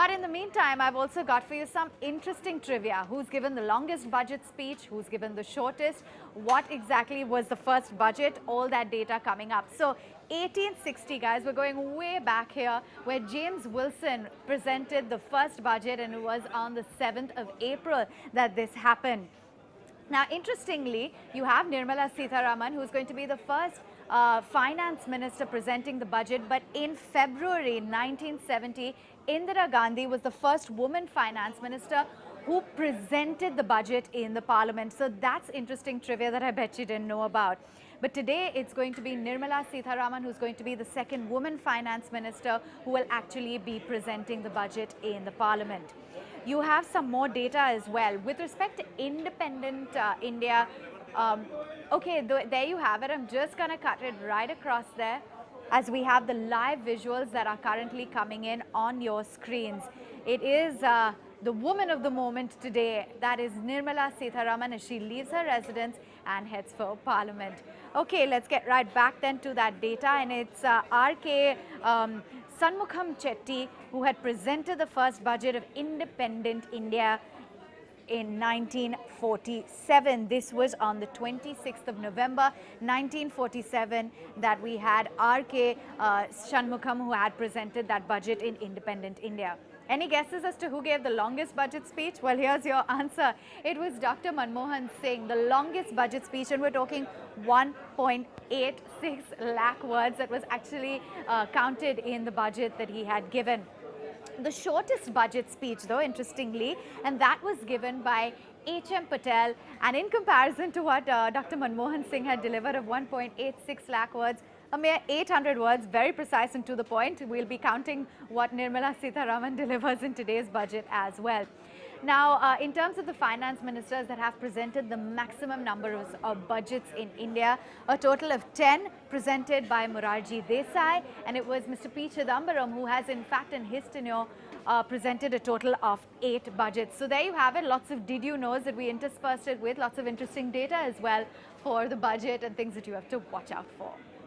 But in the meantime, I've also got for you some interesting trivia. Who's given the longest budget speech? Who's given the shortest? What exactly was the first budget? All that data coming up. So 1860, guys, we're going way back here, where James Wilson presented the first budget, and it was on the 7th of April that this happened. Now, interestingly, you have Nirmala Sitharaman, who's going to be the first finance minister presenting the budget. But in February 1970, Indira Gandhi was the first woman finance minister who presented the budget in the parliament. So that's interesting trivia that I bet you didn't know about. But today it's going to be Nirmala Sitharaman who's going to be the second woman finance minister who will actually be presenting the budget in the parliament. You have some more data as well with respect to independent India. Okay, there you have it. I'm just going to cut it right across there as we have the live visuals that are currently coming in on your screens. It is the woman of the moment today, that is Nirmala Sitharaman, as she leaves her residence and heads for Parliament. Okay, let's get right back then to that data, and it's R.K. Shanmugam Chetty, who had presented the first budget of independent India in 1947. This was on the 26th of November 1947 that we had R.K. Shanmugam who had presented that budget in independent India. Any guesses as to who gave the longest budget speech? Well, here's your answer. It was Dr. Manmohan Singh, the longest budget speech, and we're talking 1.86 lakh words that was actually counted in the budget that he had given. The shortest budget speech, though, interestingly, and that was given by H.M. Patel, and in comparison to what Dr. Manmohan Singh had delivered of 1.86 lakh words, a mere 800 words, very precise and to the point. We'll be counting what Nirmala Sitharaman delivers in today's budget as well. Now, in terms of the finance ministers that have presented the maximum number of budgets in India, a total of 10 presented by Morarji Desai, and it was Mr. P. Chidambaram who has in fact in his tenure presented a total of 8 budgets. So there you have it, lots of did you knows that we interspersed it with, lots of interesting data as well for the budget and things that you have to watch out for.